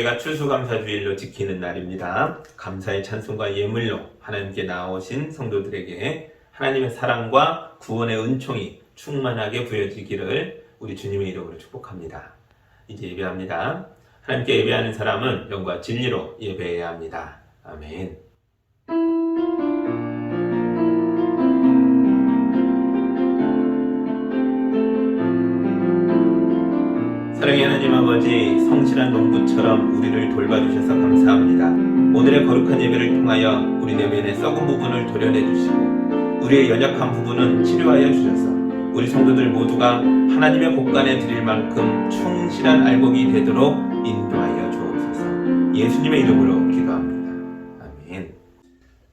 우리가 추수감사주일로 지키는 날입니다. 감사의 찬송과 예물로 하나님께 나오신 성도들에게 하나님의 사랑과 구원의 은총이 충만하게 부여지기를 우리 주님의 이름으로 축복합니다. 이제 예배합니다. 하나님께 예배하는 사람은 영과 진리로 예배해야 합니다. 아멘. 사랑의 하나님 아버지, 성실한 농부처럼 우리를 돌봐주셔서 감사합니다. 오늘의 거룩한 예배를 통하여 우리 내면의 썩은 부분을 도려내 주시고 우리의 연약한 부분은 치료하여 주셔서 우리 성도들 모두가 하나님의 곳간에 드릴 만큼 충실한 알곡이 되도록 인도하여 주옵소서. 예수님의 이름으로 기도합니다. 아멘.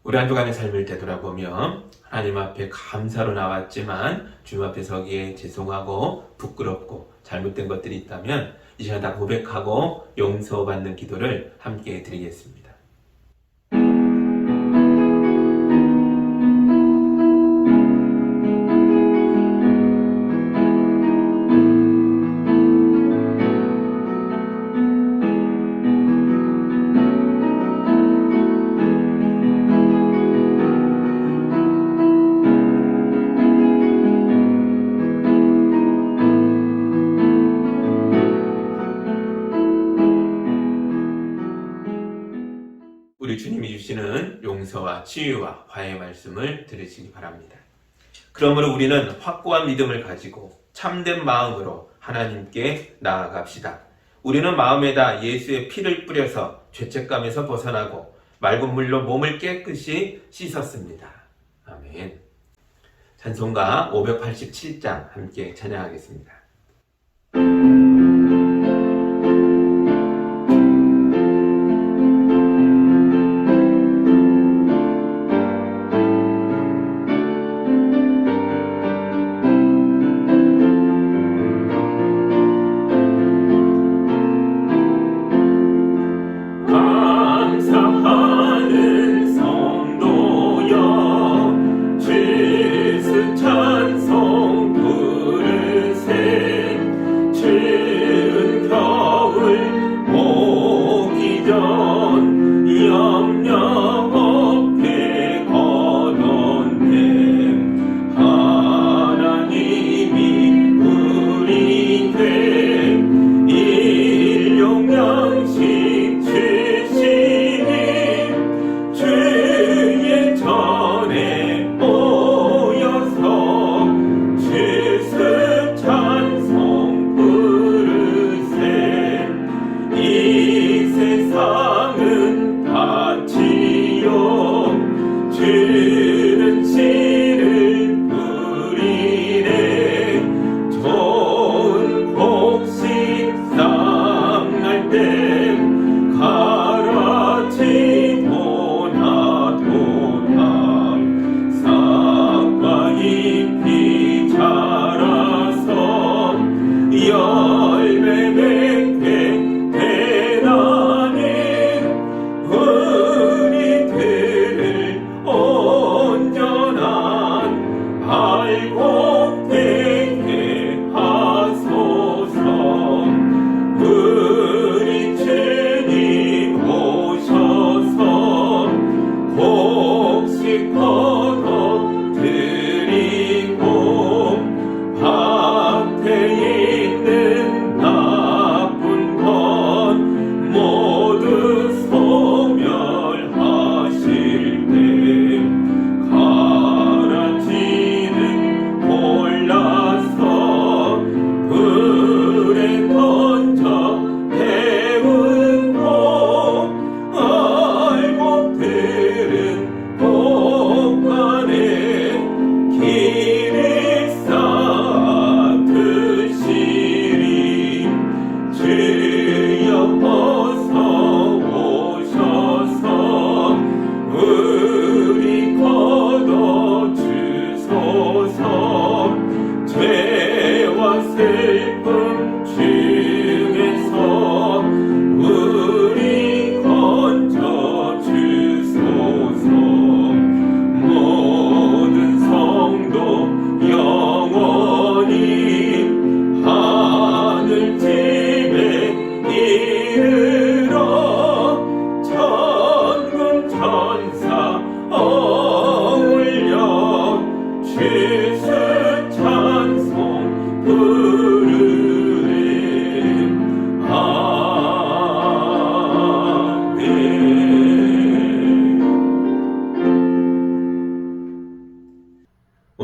우리 한 주간의 삶을 되돌아보며 하나님 앞에 감사로 나왔지만 주님 앞에 서기에 죄송하고 부끄럽고 잘못된 것들이 있다면 이 시간 다 고백하고 용서받는 기도를 함께 드리겠습니다. 우리 주님이 주시는 용서와 치유와 화해의 말씀을 들으시기 바랍니다. 그러므로 우리는 확고한 믿음을 가지고 참된 마음으로 하나님께 나아갑시다. 우리는 마음에다 예수의 피를 뿌려서 죄책감에서 벗어나고 맑은 물로 몸을 깨끗이 씻었습니다. 아멘. 찬송가 587장 함께 찬양하겠습니다.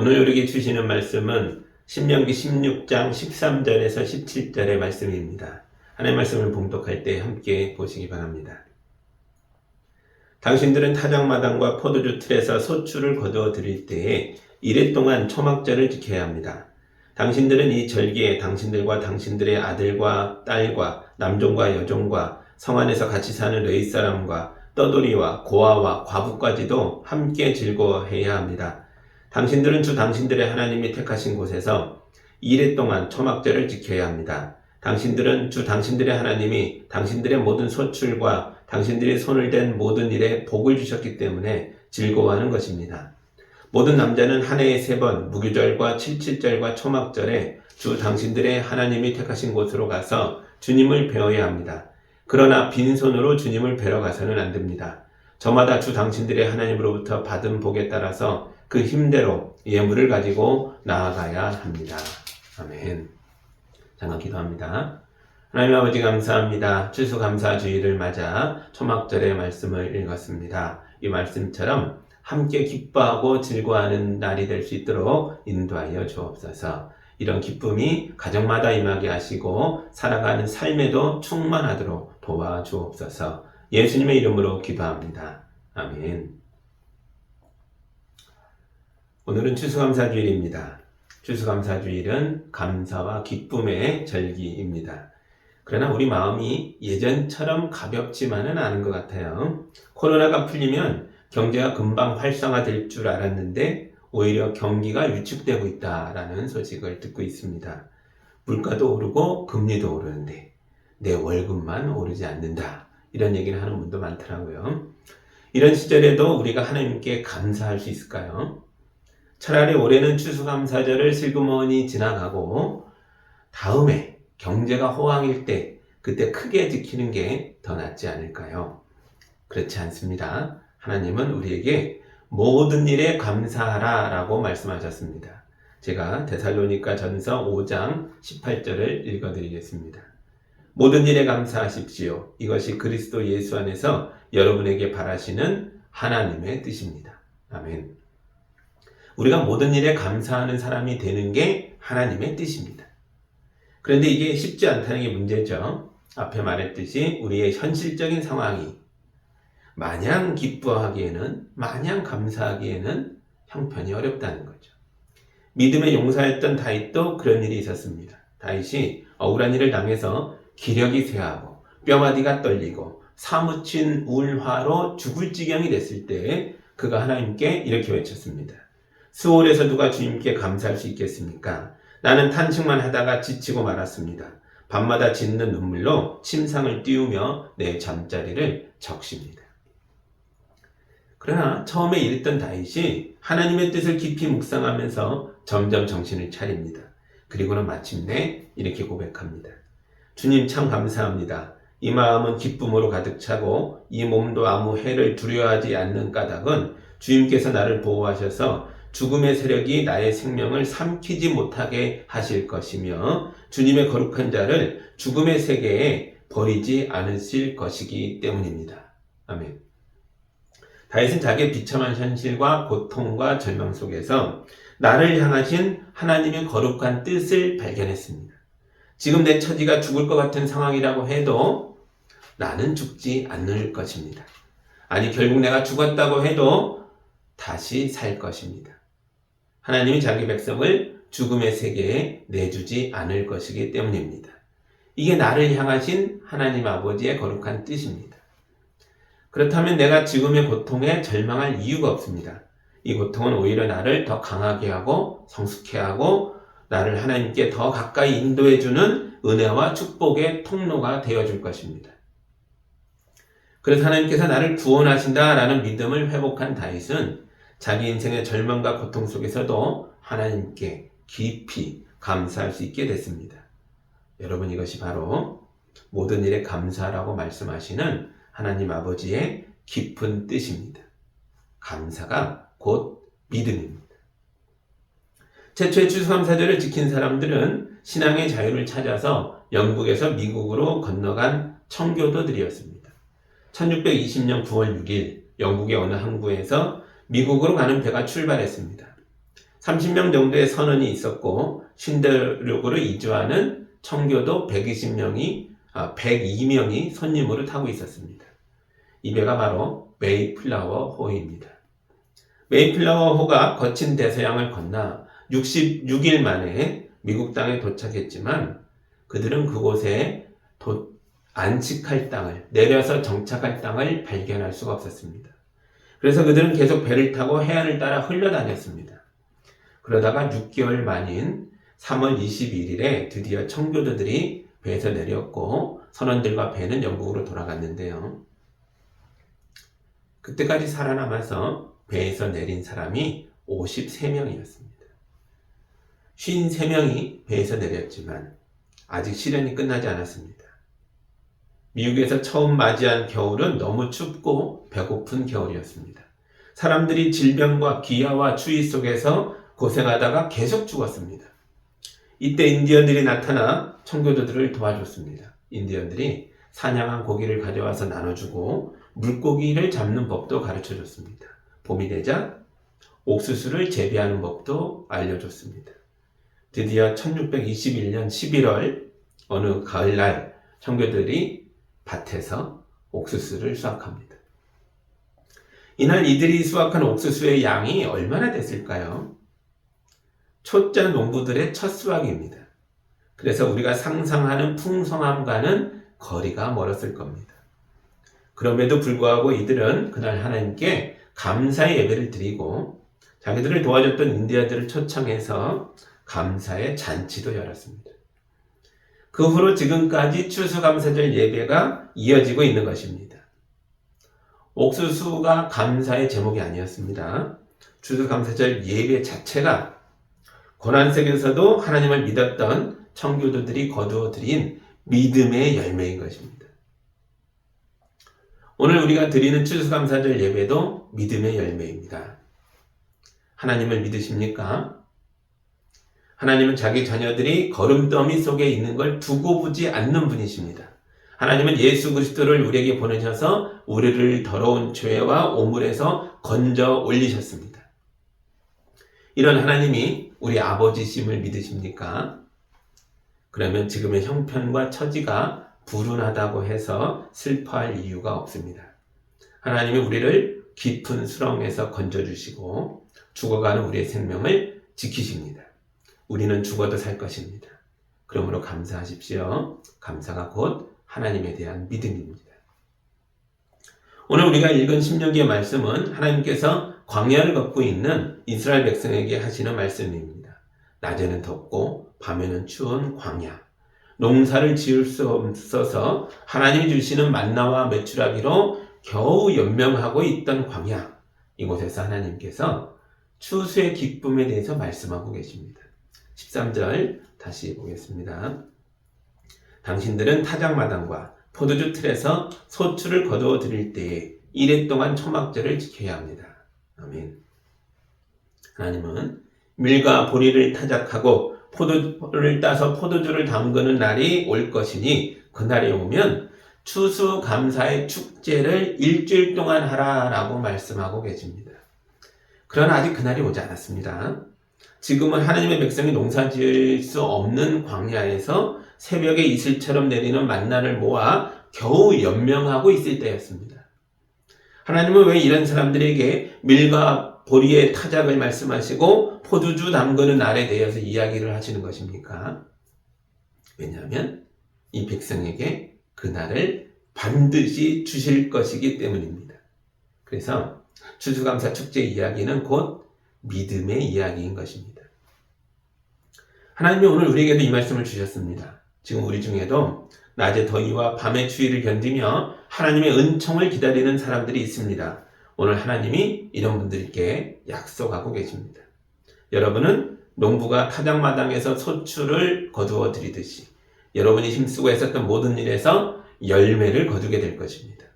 오늘 우리에게 주시는 말씀은 신명기 16장 13절에서 17절의 말씀입니다. 하나님의 말씀을 봉독할 때 함께 보시기 바랍니다. 당신들은 타작마당과 포도주 틀에서 소출을 거두어 드릴 때에 이래 동안 초막절을 지켜야 합니다. 당신들은 이 절기에 당신들과 당신들의 아들과 딸과 남종과 여종과 성 안에서 같이 사는 레위 사람과 떠돌이와 고아와 과부까지도 함께 즐거워해야 합니다. 당신들은 주 당신들의 하나님이 택하신 곳에서 이래 동안 초막절을 지켜야 합니다. 당신들은 주 당신들의 하나님이 당신들의 모든 소출과 당신들이 손을 댄 모든 일에 복을 주셨기 때문에 즐거워하는 것입니다. 모든 남자는 한 해에 3번 무교절과 칠칠절과 초막절에 주 당신들의 하나님이 택하신 곳으로 가서 주님을 배워야 합니다. 그러나 빈손으로 주님을 뵈러 가서는 안 됩니다. 저마다 주 당신들의 하나님으로부터 받은 복에 따라서 그 힘대로 예물을 가지고 나아가야 합니다. 아멘. 잠깐 기도합니다. 하나님 아버지 감사합니다. 추수감사주일을 맞아 초막절의 말씀을 읽었습니다. 이 말씀처럼 함께 기뻐하고 즐거워하는 날이 될 수 있도록 인도하여 주옵소서. 이런 기쁨이 가정마다 임하게 하시고 살아가는 삶에도 충만하도록 도와주옵소서. 예수님의 이름으로 기도합니다. 아멘. 오늘은 추수감사주일입니다. 추수감사주일은 감사와 기쁨의 절기입니다. 그러나 우리 마음이 예전처럼 가볍지만은 않은 것 같아요. 코로나가 풀리면 경제가 금방 활성화될 줄 알았는데 오히려 경기가 위축되고 있다라는 소식을 듣고 있습니다. 물가도 오르고 금리도 오르는데 내 월급만 오르지 않는다. 이런 얘기를 하는 분도 많더라고요. 이런 시절에도 우리가 하나님께 감사할 수 있을까요? 차라리 올해는 추수감사절을 슬그머니 지나가고 다음에 경제가 호황일 때 그때 크게 지키는 게 더 낫지 않을까요? 그렇지 않습니다. 하나님은 우리에게 모든 일에 감사하라 라고 말씀하셨습니다. 제가 데살로니가 전서 5장 18절을 읽어드리겠습니다. 모든 일에 감사하십시오. 이것이 그리스도 예수 안에서 여러분에게 바라시는 하나님의 뜻입니다. 아멘. 우리가 모든 일에 감사하는 사람이 되는 게 하나님의 뜻입니다. 그런데 이게 쉽지 않다는 게 문제죠. 앞에 말했듯이 우리의 현실적인 상황이 마냥 기뻐하기에는, 마냥 감사하기에는 형편이 어렵다는 거죠. 믿음의 용사였던 다윗도 그런 일이 있었습니다. 다윗이 억울한 일을 당해서 기력이 쇠하고 뼈마디가 떨리고 사무친 울화로 죽을 지경이 됐을 때 그가 하나님께 이렇게 외쳤습니다. 수월에서 누가 주님께 감사할 수 있겠습니까? 나는 탄식만 하다가 지치고 말았습니다. 밤마다 짓는 눈물로 침상을 띄우며 내 잠자리를 적십니다. 그러나 처음에 이랬던 다윗이 하나님의 뜻을 깊이 묵상하면서 점점 정신을 차립니다. 그리고는 마침내 이렇게 고백합니다. 주님 참 감사합니다. 이 마음은 기쁨으로 가득 차고 이 몸도 아무 해를 두려워하지 않는 까닭은 주님께서 나를 보호하셔서 죽음의 세력이 나의 생명을 삼키지 못하게 하실 것이며 주님의 거룩한 자를 죽음의 세계에 버리지 않으실 것이기 때문입니다. 아멘. 다윗은 자기의 비참한 현실과 고통과 절망 속에서 나를 향하신 하나님의 거룩한 뜻을 발견했습니다. 지금 내 처지가 죽을 것 같은 상황이라고 해도 나는 죽지 않을 것입니다. 아니 결국 내가 죽었다고 해도 다시 살 것입니다. 하나님이 자기 백성을 죽음의 세계에 내주지 않을 것이기 때문입니다. 이게 나를 향하신 하나님 아버지의 거룩한 뜻입니다. 그렇다면 내가 지금의 고통에 절망할 이유가 없습니다. 이 고통은 오히려 나를 더 강하게 하고 성숙해 하고 나를 하나님께 더 가까이 인도해주는 은혜와 축복의 통로가 되어줄 것입니다. 그래서 하나님께서 나를 구원하신다라는 믿음을 회복한 다윗은 자기 인생의 절망과 고통 속에서도 하나님께 깊이 감사할 수 있게 됐습니다. 여러분 이것이 바로 모든 일에 감사라고 말씀하시는 하나님 아버지의 깊은 뜻입니다. 감사가 곧 믿음입니다. 최초의 추수감사절을 지킨 사람들은 신앙의 자유를 찾아서 영국에서 미국으로 건너간 청교도들이었습니다. 1620년 9월 6일 영국의 어느 항구에서 미국으로 가는 배가 출발했습니다. 30명 정도의 선원이 있었고 신대륙으로 이주하는 청교도 102명이 손님으로 타고 있었습니다. 이 배가 바로 메이플라워 호입니다. 메이플라워 호가 거친 대서양을 건너 66일 만에 미국 땅에 도착했지만 그들은 그곳에 안식할 땅을, 내려서 정착할 땅을 발견할 수가 없었습니다. 그래서 그들은 계속 배를 타고 해안을 따라 흘러다녔습니다. 그러다가 6개월 만인 3월 21일에 드디어 청교도들이 배에서 내렸고 선원들과 배는 영국으로 돌아갔는데요. 그때까지 살아남아서 배에서 내린 사람이 53명이었습니다. 53명이 배에서 내렸지만 아직 시련이 끝나지 않았습니다. 미국에서 처음 맞이한 겨울은 너무 춥고 배고픈 겨울이었습니다. 사람들이 질병과 기아와 추위 속에서 고생하다가 계속 죽었습니다. 이때 인디언들이 나타나 청교도들을 도와줬습니다. 인디언들이 사냥한 고기를 가져와서 나눠주고 물고기를 잡는 법도 가르쳐줬습니다. 봄이 되자 옥수수를 재배하는 법도 알려줬습니다. 드디어 1621년 11월 어느 가을날 청교도들이 밭에서 옥수수를 수확합니다. 이날 이들이 수확한 옥수수의 양이 얼마나 됐을까요? 초짜 농부들의 첫 수확입니다. 그래서 우리가 상상하는 풍성함과는 거리가 멀었을 겁니다. 그럼에도 불구하고 이들은 그날 하나님께 감사의 예배를 드리고 자기들을 도와줬던 인디언들을 초청해서 감사의 잔치도 열었습니다. 그 후로 지금까지 추수감사절 예배가 이어지고 있는 것입니다. 옥수수가 감사의 제목이 아니었습니다. 추수감사절 예배 자체가 고난 속에서도 하나님을 믿었던 청교도들이 거두어 드린 믿음의 열매인 것입니다. 오늘 우리가 드리는 추수감사절 예배도 믿음의 열매입니다. 하나님을 믿으십니까? 하나님은 자기 자녀들이 거름더미 속에 있는 걸 두고 보지 않는 분이십니다. 하나님은 예수 그리스도를 우리에게 보내셔서 우리를 더러운 죄와 오물에서 건져 올리셨습니다. 이런 하나님이 우리 아버지심을 믿으십니까? 그러면 지금의 형편과 처지가 불운하다고 해서 슬퍼할 이유가 없습니다. 하나님이 우리를 깊은 수렁에서 건져주시고 죽어가는 우리의 생명을 지키십니다. 우리는 죽어도 살 것입니다. 그러므로 감사하십시오. 감사가 곧 하나님에 대한 믿음입니다. 오늘 우리가 읽은 신명기의 말씀은 하나님께서 광야를 걷고 있는 이스라엘 백성에게 하시는 말씀입니다. 낮에는 덥고 밤에는 추운 광야, 농사를 지을 수 없어서 하나님이 주시는 만나와 메추라기로 겨우 연명하고 있던 광야, 이곳에서 하나님께서 추수의 기쁨에 대해서 말씀하고 계십니다. 13절 다시 보겠습니다. 당신들은 타작마당과 포도주 틀에서 소출을 거두어 드릴 때에 이래 동안 초막절을 지켜야 합니다. 아멘. 하나님은 밀과 보리를 타작하고 포도를 따서 포도주를 담그는 날이 올 것이니 그날이 오면 추수감사의 축제를 일주일 동안 하라라고 말씀하고 계십니다. 그러나 아직 그날이 오지 않았습니다. 지금은 하나님의 백성이 농사 지을 수 없는 광야에서 새벽에 이슬처럼 내리는 만나를 모아 겨우 연명하고 있을 때였습니다. 하나님은 왜 이런 사람들에게 밀과 보리의 타작을 말씀하시고 포도주 담그는 날에 대해서 이야기를 하시는 것입니까? 왜냐하면 이 백성에게 그 날을 반드시 주실 것이기 때문입니다. 그래서 추수감사 축제 이야기는 곧 믿음의 이야기인 것입니다. 하나님이 오늘 우리에게도 이 말씀을 주셨습니다. 지금 우리 중에도 낮의 더위와 밤의 추위를 견디며 하나님의 은총을 기다리는 사람들이 있습니다. 오늘 하나님이 이런 분들께 약속하고 계십니다. 여러분은 농부가 타작마당에서 소출을 거두어 드리듯이 여러분이 힘쓰고 했었던 모든 일에서 열매를 거두게 될 것입니다.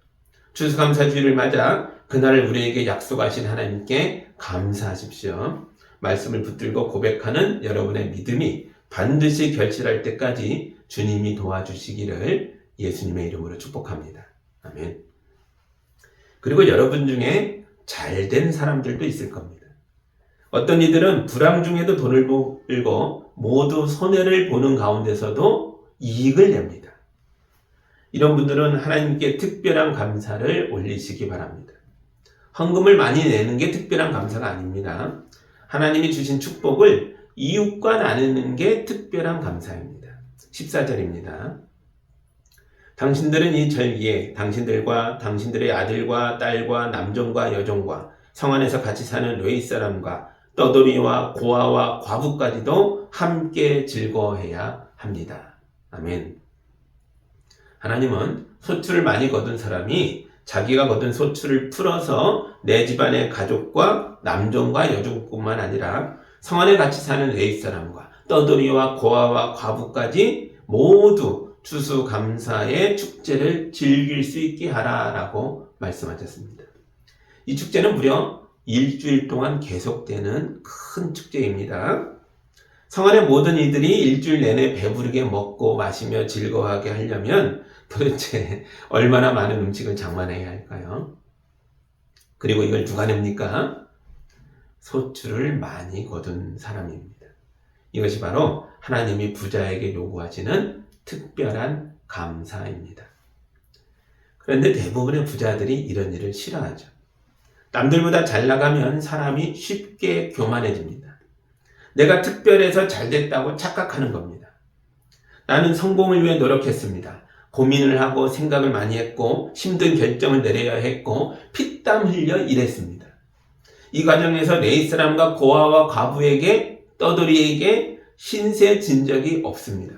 추수감사주일을 맞아 그날을 우리에게 약속하신 하나님께 감사하십시오. 말씀을 붙들고 고백하는 여러분의 믿음이 반드시 결실할 때까지 주님이 도와주시기를 예수님의 이름으로 축복합니다. 아멘. 그리고 여러분 중에 잘된 사람들도 있을 겁니다. 어떤 이들은 불황 중에도 돈을 벌고 모두 손해를 보는 가운데서도 이익을 냅니다. 이런 분들은 하나님께 특별한 감사를 올리시기 바랍니다. 헌금을 많이 내는 게 특별한 감사가 아닙니다. 하나님이 주신 축복을 이웃과 나누는 게 특별한 감사입니다. 14절입니다. 당신들은 이 절기에 당신들과 당신들의 아들과 딸과 남종과 여종과 성 안에서 같이 사는 웨이 사람과 떠돌이와 고아와 과부까지도 함께 즐거워해야 합니다. 아멘. 하나님은 소출을 많이 거둔 사람이 자기가 거둔 소출을 풀어서 내 집안의 가족과 남종과 여종뿐만 아니라 성 안에 같이 사는 웨이 사람과 떠돌이와 고아와 과부까지 모두 추수감사의 축제를 즐길 수 있게 하라라고 말씀하셨습니다. 이 축제는 무려 일주일 동안 계속되는 큰 축제입니다. 성 안의 모든 이들이 일주일 내내 배부르게 먹고 마시며 즐거워하게 하려면 도대체 얼마나 많은 음식을 장만해야 할까요? 그리고 이걸 누가 냅니까? 소출을 많이 거둔 사람입니다. 이것이 바로 하나님이 부자에게 요구하시는 특별한 감사입니다. 그런데 대부분의 부자들이 이런 일을 싫어하죠. 남들보다 잘 나가면 사람이 쉽게 교만해집니다. 내가 특별해서 잘 됐다고 착각하는 겁니다. 나는 성공을 위해 노력했습니다. 고민을 하고 생각을 많이 했고 힘든 결정을 내려야 했고 피땀 흘려 일했습니다. 이 과정에서 레이 사람과 고아와 과부에게 떠돌이에게 신세 진 적이 없습니다.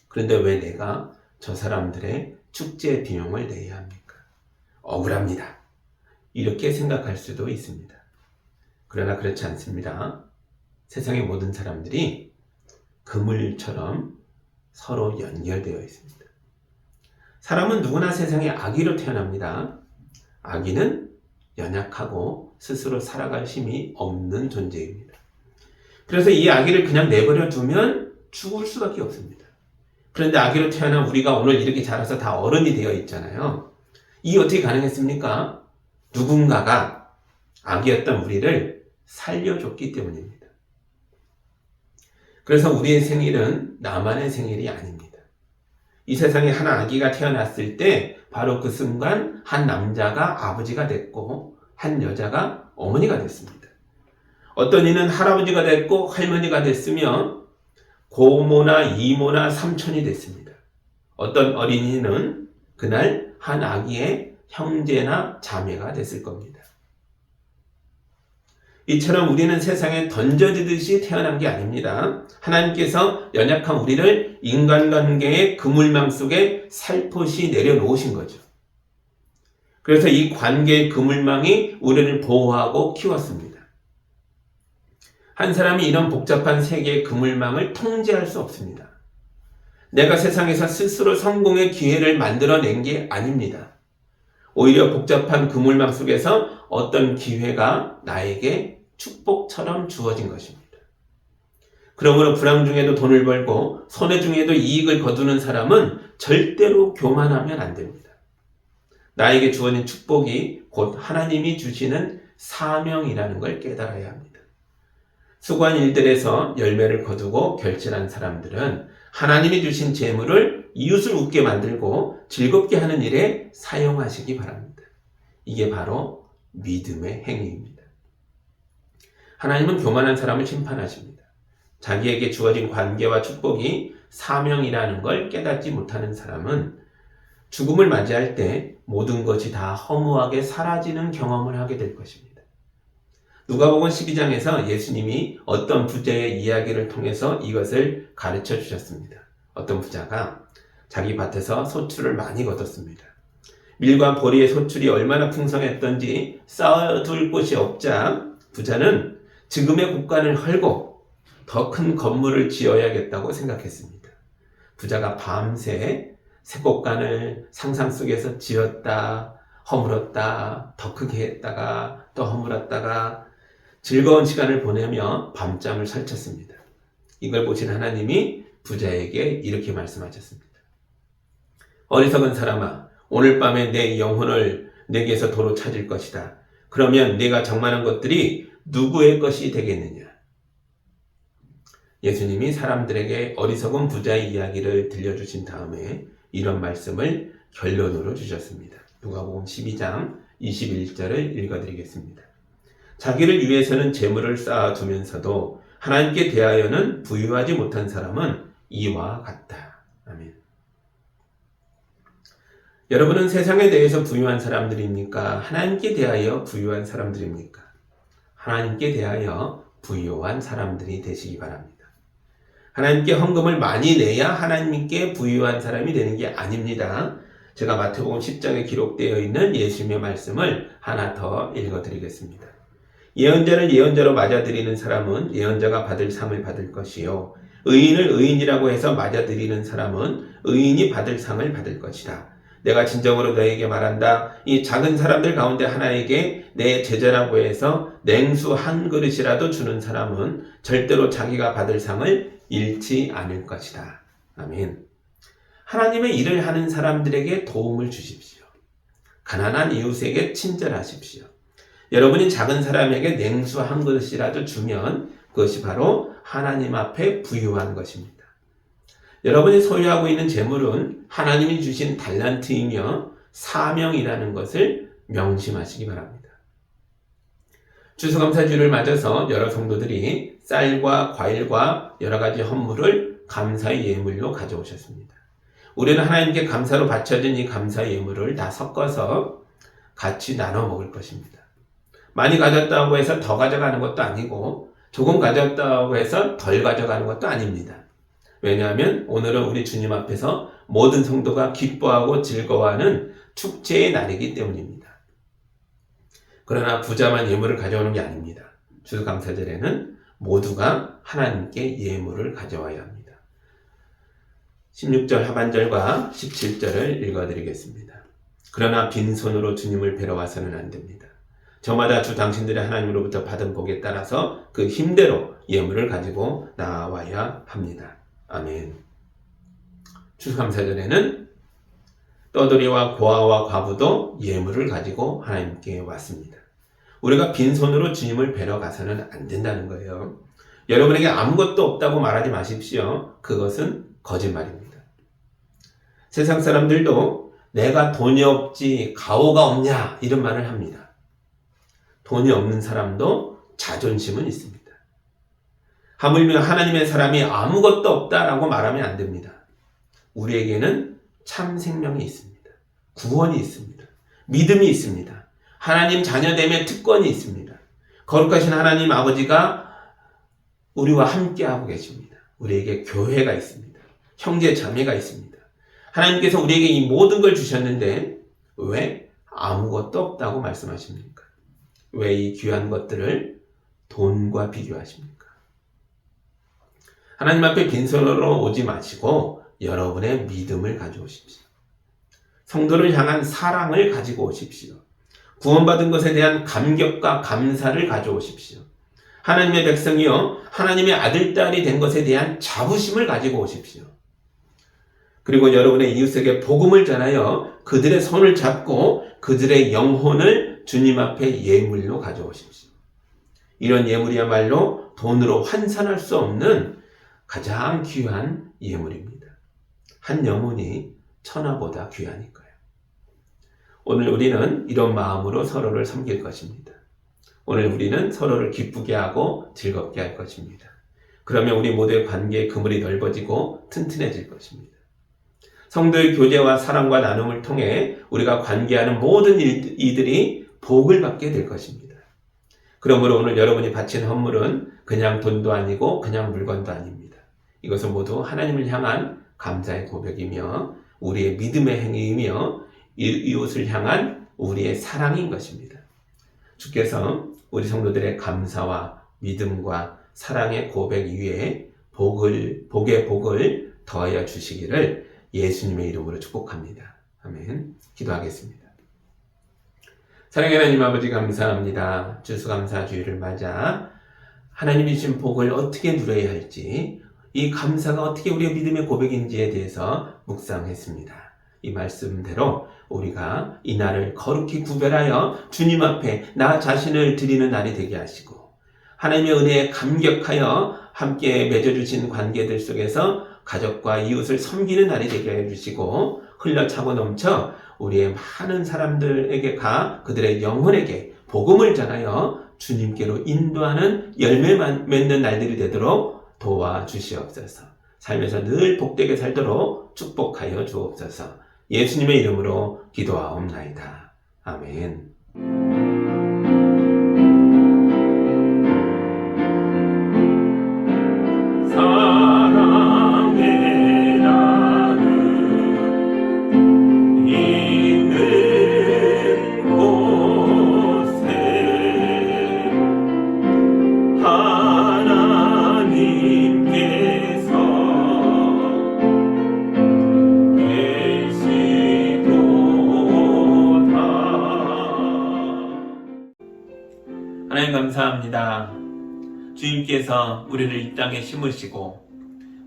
그런데 왜 내가 저 사람들의 축제 비용을 내야 합니까? 억울합니다. 이렇게 생각할 수도 있습니다. 그러나 그렇지 않습니다. 세상의 모든 사람들이 그물처럼 서로 연결되어 있습니다. 사람은 누구나 세상에 아기로 태어납니다. 아기는 연약하고 스스로 살아갈 힘이 없는 존재입니다. 그래서 이 아기를 그냥 내버려 두면 죽을 수밖에 없습니다. 그런데 아기로 태어난 우리가 오늘 이렇게 자라서 다 어른이 되어 있잖아요. 이게 어떻게 가능했습니까? 누군가가 아기였던 우리를 살려줬기 때문입니다. 그래서 우리의 생일은 나만의 생일이 아닙니다. 이 세상에 한 아기가 태어났을 때 바로 그 순간 한 남자가 아버지가 됐고 한 여자가 어머니가 됐습니다. 어떤 이는 할아버지가 됐고 할머니가 됐으며 고모나 이모나 삼촌이 됐습니다. 어떤 어린이는 그날 한 아기의 형제나 자매가 됐을 겁니다. 이처럼 우리는 세상에 던져지듯이 태어난 게 아닙니다. 하나님께서 연약한 우리를 인간관계의 그물망 속에 살포시 내려놓으신 거죠. 그래서 이 관계의 그물망이 우리를 보호하고 키웠습니다. 한 사람이 이런 복잡한 세계의 그물망을 통제할 수 없습니다. 내가 세상에서 스스로 성공의 기회를 만들어낸 게 아닙니다. 오히려 복잡한 그물망 속에서 어떤 기회가 나에게 축복처럼 주어진 것입니다. 그러므로 불황 중에도 돈을 벌고 손해 중에도 이익을 거두는 사람은 절대로 교만하면 안 됩니다. 나에게 주어진 축복이 곧 하나님이 주시는 사명이라는 걸 깨달아야 합니다. 수고한 일들에서 열매를 거두고 결실한 사람들은 하나님이 주신 재물을 이웃을 웃게 만들고 즐겁게 하는 일에 사용하시기 바랍니다. 이게 바로 믿음의 행위입니다. 하나님은 교만한 사람을 심판하십니다. 자기에게 주어진 관계와 축복이 사명이라는 걸 깨닫지 못하는 사람은 죽음을 맞이할 때 모든 것이 다 허무하게 사라지는 경험을 하게 될 것입니다. 누가복음 12장에서 예수님이 어떤 부자의 이야기를 통해서 이것을 가르쳐 주셨습니다. 어떤 부자가 자기 밭에서 소출을 많이 거뒀습니다. 밀과 보리의 소출이 얼마나 풍성했던지 쌓아둘 곳이 없자 부자는 지금의 곳간을 헐고 더 큰 건물을 지어야겠다고 생각했습니다. 부자가 밤새 새 곳간을 상상 속에서 지었다, 허물었다, 더 크게 했다가 또 허물었다가 즐거운 시간을 보내며 밤잠을 설쳤습니다. 이걸 보신 하나님이 부자에게 이렇게 말씀하셨습니다. 어리석은 사람아, 오늘 밤에 내 영혼을 내게서 도로 찾을 것이다. 그러면 네가 장만한 것들이 누구의 것이 되겠느냐? 예수님이 사람들에게 어리석은 부자의 이야기를 들려주신 다음에 이런 말씀을 결론으로 주셨습니다. 누가복음 12장 21절을 읽어드리겠습니다. 자기를 위해서는 재물을 쌓아두면서도 하나님께 대하여는 부유하지 못한 사람은 이와 같다. 아멘. 여러분은 세상에 대해서 부유한 사람들입니까? 하나님께 대하여 부유한 사람들입니까? 하나님께 대하여 부유한 사람들이 되시기 바랍니다. 하나님께 헌금을 많이 내야 하나님께 부유한 사람이 되는 게 아닙니다. 제가 마태복음 10장에 기록되어 있는 예수님의 말씀을 하나 더 읽어드리겠습니다. 예언자를 예언자로 맞아들이는 사람은 예언자가 받을 상을 받을 것이요 의인을 의인이라고 해서 맞아들이는 사람은 의인이 받을 상을 받을 것이다. 내가 진정으로 너에게 말한다. 이 작은 사람들 가운데 하나에게 내 제자라고 해서 냉수 한 그릇이라도 주는 사람은 절대로 자기가 받을 상을 잃지 않을 것이다. 아멘. 하나님의 일을 하는 사람들에게 도움을 주십시오. 가난한 이웃에게 친절하십시오. 여러분이 작은 사람에게 냉수 한 그릇이라도 주면 그것이 바로 하나님 앞에 부유한 것입니다. 여러분이 소유하고 있는 재물은 하나님이 주신 달란트이며 사명이라는 것을 명심하시기 바랍니다. 추수감사주를 맞아서 여러 성도들이 쌀과 과일과 여러 가지 헌물을 감사의 예물로 가져오셨습니다. 우리는 하나님께 감사로 바쳐진 이 감사의 예물을 다 섞어서 같이 나눠 먹을 것입니다. 많이 가졌다고 해서 더 가져가는 것도 아니고 조금 가졌다고 해서 덜 가져가는 것도 아닙니다. 왜냐하면 오늘은 우리 주님 앞에서 모든 성도가 기뻐하고 즐거워하는 축제의 날이기 때문입니다. 그러나 부자만 예물을 가져오는 게 아닙니다. 추수감사절에는 모두가 하나님께 예물을 가져와야 합니다. 16절 하반절과 17절을 읽어드리겠습니다. 그러나 빈손으로 주님을 뵈러 와서는 안 됩니다. 저마다 주 당신들의 하나님으로부터 받은 복에 따라서 그 힘대로 예물을 가지고 나와야 합니다. 아멘. 추수감사절에는 떠돌이와 고아와 과부도 예물을 가지고 하나님께 왔습니다. 우리가 빈손으로 주님을 뵈러 가서는 안 된다는 거예요. 여러분에게 아무것도 없다고 말하지 마십시오. 그것은 거짓말입니다. 세상 사람들도 내가 돈이 없지 가오가 없냐 이런 말을 합니다. 돈이 없는 사람도 자존심은 있습니다. 하물며 하나님의 사람이 아무것도 없다라고 말하면 안 됩니다. 우리에게는 참 생명이 있습니다. 구원이 있습니다. 믿음이 있습니다. 하나님 자녀됨의 특권이 있습니다. 거룩하신 하나님 아버지가 우리와 함께하고 계십니다. 우리에게 교회가 있습니다. 형제 자매가 있습니다. 하나님께서 우리에게 이 모든 걸 주셨는데 왜 아무것도 없다고 말씀하십니까? 왜 이 귀한 것들을 돈과 비교하십니까? 하나님 앞에 빈손으로 오지 마시고 여러분의 믿음을 가져오십시오. 성도를 향한 사랑을 가지고 오십시오. 구원받은 것에 대한 감격과 감사를 가져오십시오. 하나님의 백성이요 하나님의 아들, 딸이 된 것에 대한 자부심을 가지고 오십시오. 그리고 여러분의 이웃에게 복음을 전하여 그들의 손을 잡고 그들의 영혼을 주님 앞에 예물로 가져오십시오. 이런 예물이야말로 돈으로 환산할 수 없는 가장 귀한 예물입니다. 한 영혼이 천하보다 귀하니까요. 오늘 우리는 이런 마음으로 서로를 섬길 것입니다. 오늘 우리는 서로를 기쁘게 하고 즐겁게 할 것입니다. 그러면 우리 모두의 관계의 그물이 넓어지고 튼튼해질 것입니다. 성도의 교제와 사랑과 나눔을 통해 우리가 관계하는 모든 이들이 복을 받게 될 것입니다. 그러므로 오늘 여러분이 바친 헌물은 그냥 돈도 아니고 그냥 물건도 아닙니다. 이것은 모두 하나님을 향한 감사의 고백이며 우리의 믿음의 행위이며 이웃을 향한 우리의 사랑인 것입니다. 주께서 우리 성도들의 감사와 믿음과 사랑의 고백 위에 복의 복을 더하여 주시기를 예수님의 이름으로 축복합니다. 아멘. 기도하겠습니다. 사랑의 하나님 아버지 감사합니다. 추수감사주일을 맞아 하나님이 주신 복을 어떻게 누려야 할지 이 감사가 어떻게 우리의 믿음의 고백인지에 대해서 묵상했습니다. 이 말씀대로 우리가 이 날을 거룩히 구별하여 주님 앞에 나 자신을 드리는 날이 되게 하시고 하나님의 은혜에 감격하여 함께 맺어주신 관계들 속에서 가족과 이웃을 섬기는 날이 되게 해주시고 흘러차고 넘쳐 우리의 많은 사람들에게 그들의 영혼에게 복음을 전하여 주님께로 인도하는 열매 맺는 날들이 되도록 도와주시옵소서. 삶에서 늘 복되게 살도록 축복하여 주옵소서. 예수님의 이름으로 기도하옵나이다. 아멘. 하나님 감사합니다. 주님께서 우리를 이 땅에 심으시고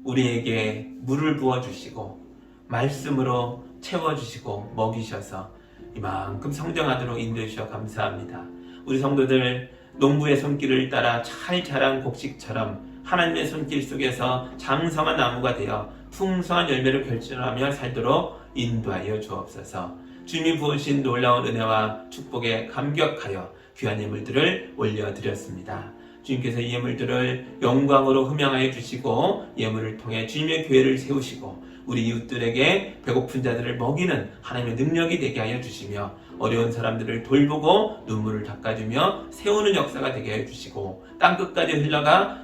우리에게 물을 부어주시고 말씀으로 채워주시고 먹이셔서 이만큼 성장하도록 인도해 주셔 감사합니다. 우리 성도들 농부의 손길을 따라 잘 자란 곡식처럼 하나님의 손길 속에서 장성한 나무가 되어 풍성한 열매를 결실하며 살도록 인도하여 주옵소서. 주님이 부으신 놀라운 은혜와 축복에 감격하여 귀한 예물들을 올려드렸습니다. 주님께서 이 예물들을 영광으로 흠양하여 주시고 예물을 통해 주님의 교회를 세우시고 우리 이웃들에게 배고픈 자들을 먹이는 하나님의 능력이 되게 하여 주시며 어려운 사람들을 돌보고 눈물을 닦아주며 세우는 역사가 되게 하여 주시고 땅끝까지 흘러가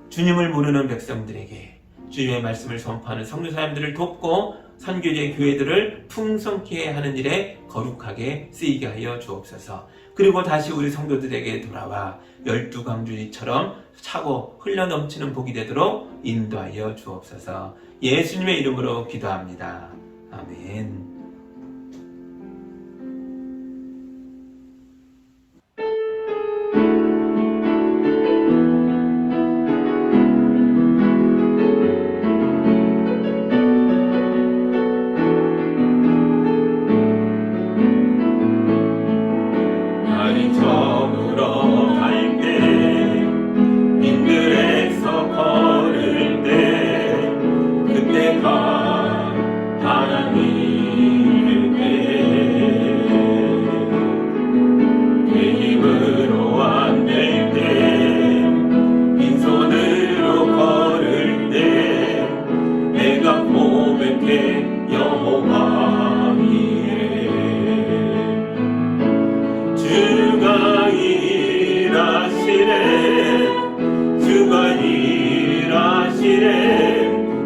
주님을 모르는 백성들에게 주님의 말씀을 선포하는 성도사님들을 돕고 선교지의 교회들을 풍성케 하는 일에 거룩하게 쓰이게 하여 주옵소서. 그리고 다시 우리 성도들에게 돌아와 12강주리처럼 차고 흘러넘치는 복이 되도록 인도하여 주옵소서. 예수님의 이름으로 기도합니다. 아멘.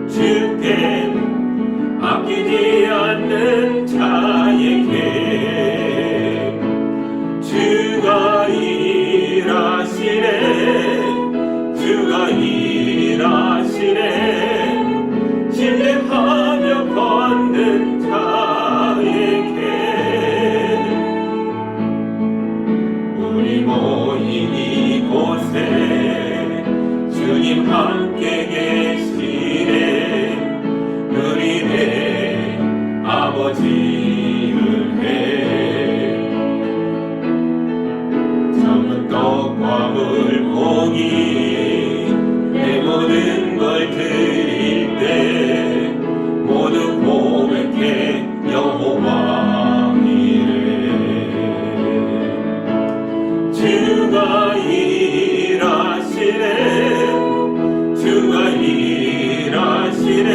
주께 아끼지 않는 자에게 주가 일하시네 신뢰하며 걷는 자에게 우리 모인 이곳에 주님 함께 계시네 누리네 아버지 은혜 전부 떡과 물고기 내 모든 걸 드릴 때 모두 고백해 여호와 이래 주가 일하시네 주가 일하시네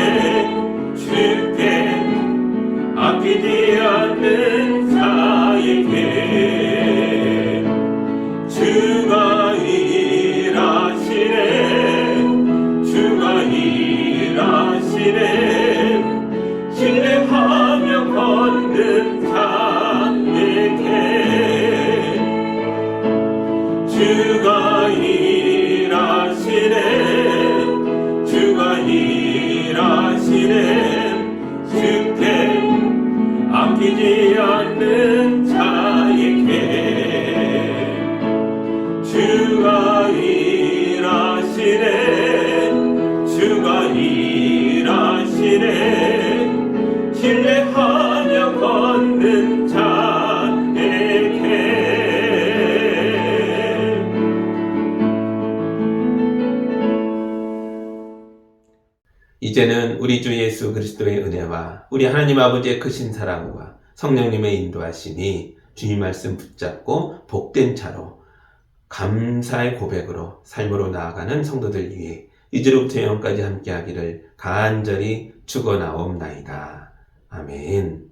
주께 아끼지 않는 자에게 주가 일하시네 주가 일하시네 신뢰하며 걷는 자에게 주가 일하시네 주가 일하시네 주께 아끼지 않는 자에게 주가 일하시네 주가 일하시네 신뢰하며 걷는 자에게 이제는 우리 주 예수 그리스도의 은혜와 우리 하나님 아버지의 크신 사랑과 성령님의 인도하심이 주님 말씀 붙잡고 복된 차로 감사의 고백으로 삶으로 나아가는 성도들 위해 이제로부터 영원까지 함께하기를 간절히 축원하옵나이다. 아멘.